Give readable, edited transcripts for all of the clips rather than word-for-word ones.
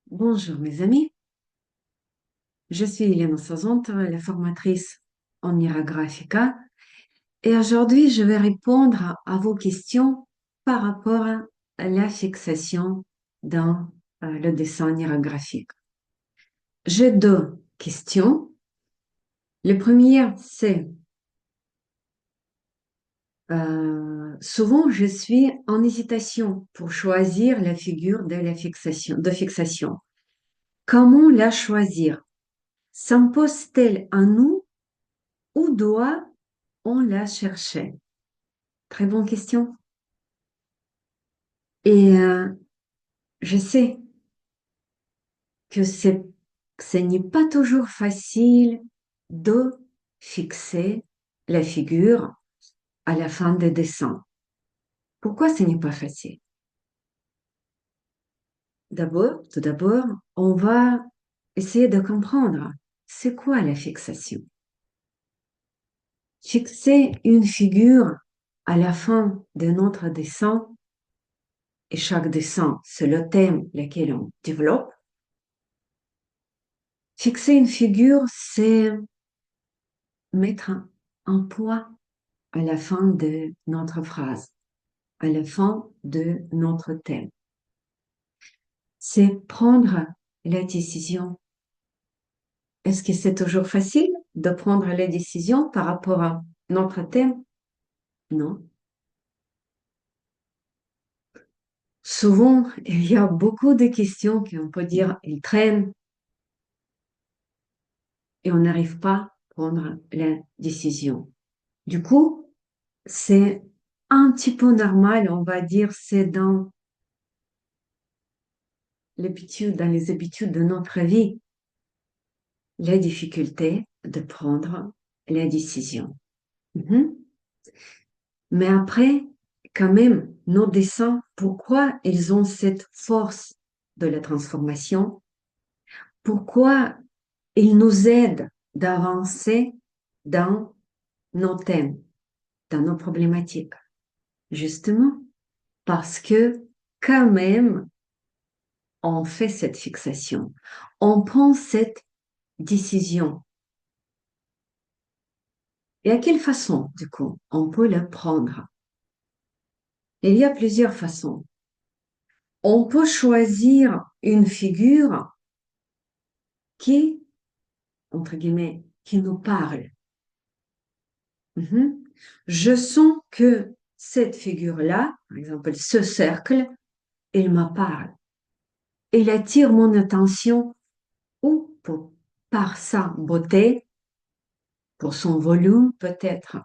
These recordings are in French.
Bonjour mes amis, je suis Elena Sazonte, la formatrice en Ira Graphica et aujourd'hui je vais répondre à vos questions par rapport à la fixation dans le dessin Ira graphique. J'ai deux questions. La première, c'est souvent je suis en hésitation pour choisir la figure de la fixation. Comment la choisir? S'impose-t-elle à nous ou doit-on la chercher? Très bonne question. Et je sais que ce n'est pas toujours facile de fixer la figure à la fin des dessins. Pourquoi ce n'est pas facile? Tout d'abord, on va essayer de comprendre c'est quoi la fixation. Fixer une figure à la fin de notre dessin, et chaque dessin, c'est le thème lequel on développe. Fixer une figure, c'est mettre un poids à la fin de notre phrase, à la fin de notre thème. C'est prendre la décision. Est-ce que c'est toujours facile de prendre la décision par rapport à notre thème? Non. Souvent, il y a beaucoup de questions qu'on peut dire, ils traînent et on n'arrive pas à prendre la décision. Du coup, c'est un petit peu normal, on va dire, c'est dans dans les habitudes de notre vie, la difficulté de prendre la décision. Mhm. Mais après, quand même, nos dessins, pourquoi ils ont cette force de la transformation? Pourquoi ils nous aident d'avancer dans nos thèmes, dans nos problématiques? Justement, parce que quand même, on fait cette fixation, on prend cette décision. Et à quelle façon, du coup, on peut la prendre? Il y a plusieurs façons. On peut choisir une figure qui, entre guillemets, qui nous parle. Mhm. Je sens que cette figure-là, par exemple, ce cercle, il me parle. Il attire mon attention par sa beauté, pour son volume peut-être,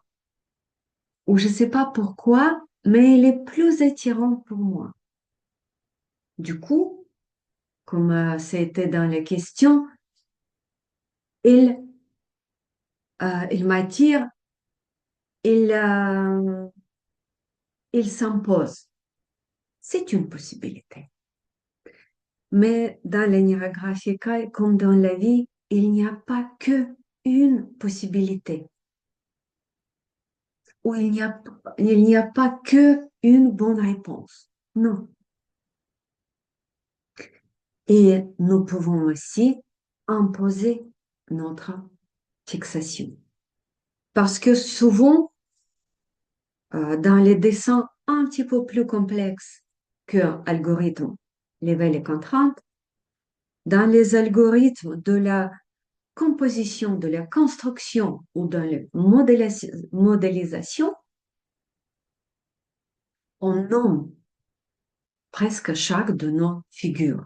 ou je ne sais pas pourquoi, mais il est plus attirant pour moi. Du coup, comme c'était dans la question, il, il m'attire, il, euh, il s'impose. C'est une possibilité. Mais dans l'Enneagraphica, comme dans la vie, il n'y a pas que une possibilité, ou il n'y a pas que une bonne réponse. Non. Et nous pouvons aussi imposer notre fixation. Parce que souvent, dans les dessins un petit peu plus complexes que l'algorithme level et contrainte, dans les algorithmes de la composition, de la construction ou de la modélisation, on nomme presque chaque de nos figures.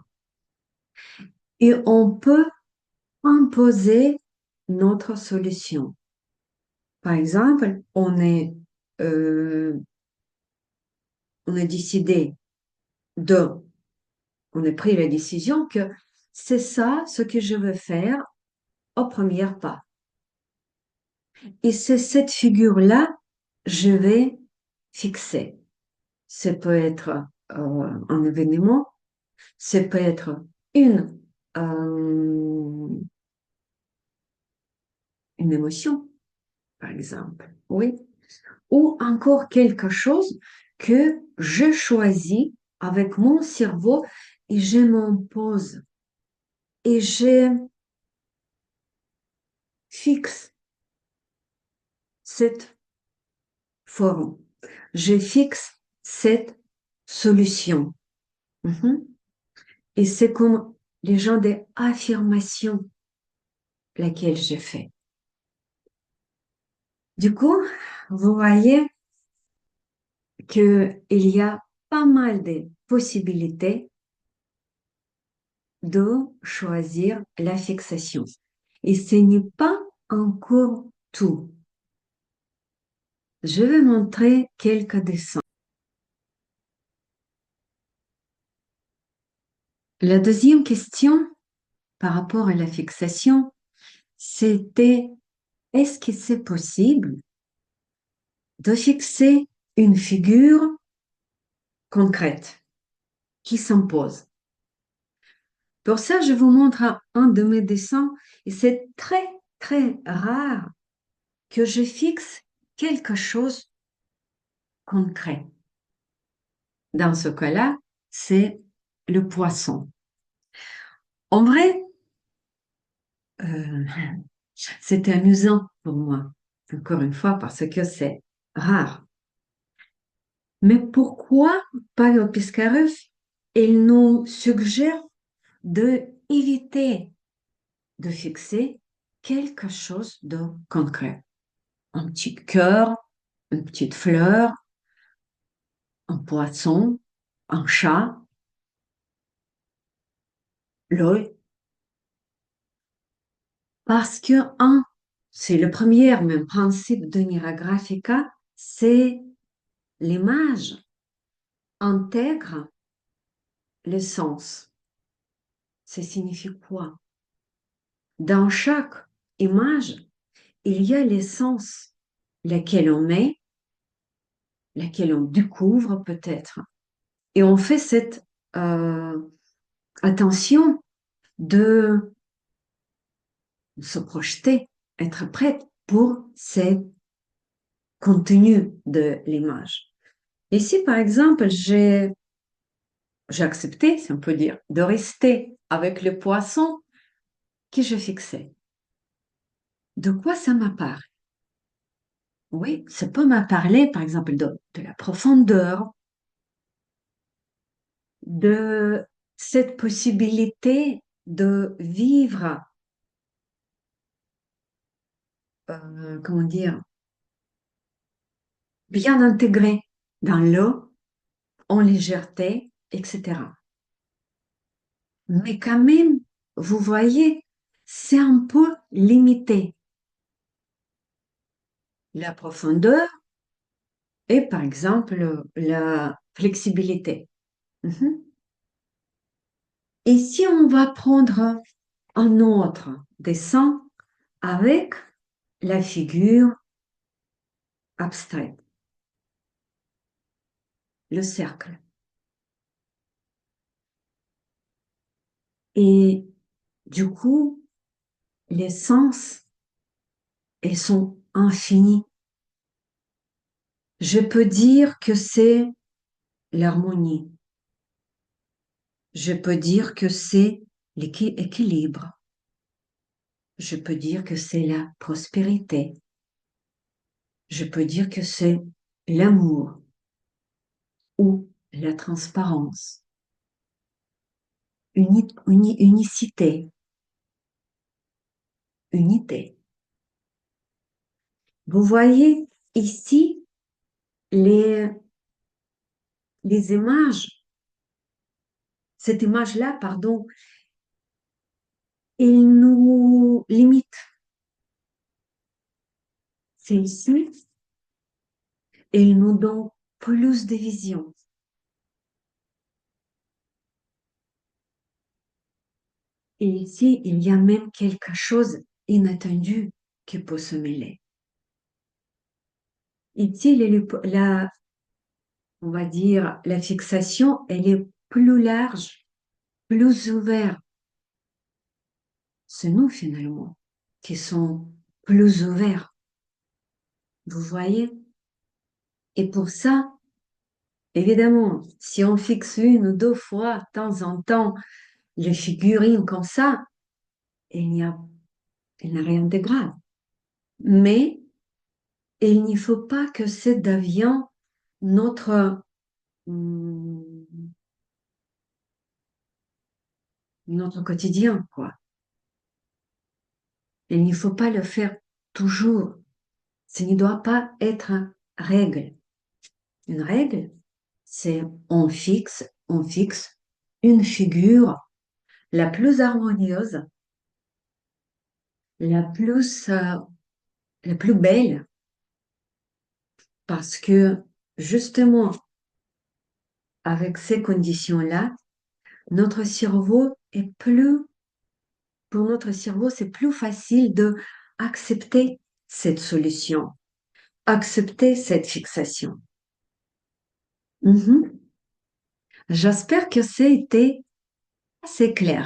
Et on peut imposer notre solution. Par exemple, euh, on a décidé de, on a pris la décision que c'est ça ce que je veux faire au premier pas. Et c'est cette figure-là, je vais fixer. Ça peut être un événement, ça peut être une, euh, une émotion, par exemple, oui, ou encore quelque chose que je choisis avec mon cerveau et je m'impose. et je fixe cette forme. Je fixe cette solution. Mhm. Et c'est comme les gens des affirmations laquelle j'ai fait. Du coup, vous voyez qu'il y a pas mal de possibilités de choisir la fixation. Et ce n'est pas encore tout. Je vais montrer quelques dessins. La deuxième question par rapport à la fixation, c'était est-ce que c'est possible de fixer une figure concrète qui s'impose? Pour ça, je vous montre un de mes dessins et c'est très, très rare que je fixe quelque chose de concret. Dans ce cas-là, c'est le poisson. En vrai, euh, c'est amusant pour moi, encore une fois, parce que c'est rare. Mais pourquoi Pavel Piscarev, il nous suggère de éviter de fixer quelque chose de concret? Un petit cœur, une petite fleur, un poisson, un chat, l'œil. Parce que, c'est le premier même principe de Nira Graphica, c'est l'image intègre le sens. Ça signifie quoi? Dans chaque image, il y a l'essence, laquelle on met, laquelle on découvre peut-être. Et on fait cette euh, attention de se projeter, être prête pour ces contenus de l'image. Ici, par exemple, j'ai accepté, si on peut dire, de rester avec le poisson que je fixais. De quoi ça m'a parlé? Oui, ça peut m'a parlé, par exemple, de la profondeur, de cette possibilité de vivre, comment dire, bien intégré dans l'eau, en légèreté, etc. Mais quand même, vous voyez, c'est un peu limité. La profondeur et, par exemple, la flexibilité. Mhm. Et si on va prendre un autre dessin avec la figure abstraite, le cercle. Et du coup, les sens, ils sont infinis. Je peux dire que c'est l'harmonie. Je peux dire que c'est l'équilibre. Je peux dire que c'est la prospérité. Je peux dire que c'est l'amour ou la transparence, unicité, unité. Vous voyez ici les, les images, cette image-là, pardon, il nous limite. Celle-ci, il nous donne plus de vision. Et ici, il y a même quelque chose inattendu qui peut se mêler. Ici, on va dire, la fixation, elle est plus large, plus ouverte. C'est nous, finalement, qui sommes plus ouverts. Vous voyez? Et pour ça, évidemment, si on fixe une ou deux fois, de temps en temps, les figurines comme ça, il n'y a, il n'y a rien de grave. Mais il ne faut pas que ça devienne notre, hum, notre quotidien, quoi. Il ne faut pas le faire toujours. Ce ne doit pas être une règle. Une règle, c'est on fixe une figure la plus harmonieuse, la plus, la plus belle, parce que justement, avec ces conditions-là, notre cerveau est plus, pour notre cerveau, c'est plus facile de accepter cette solution, accepter cette fixation. Mhm. J'espère que c'était assez clair.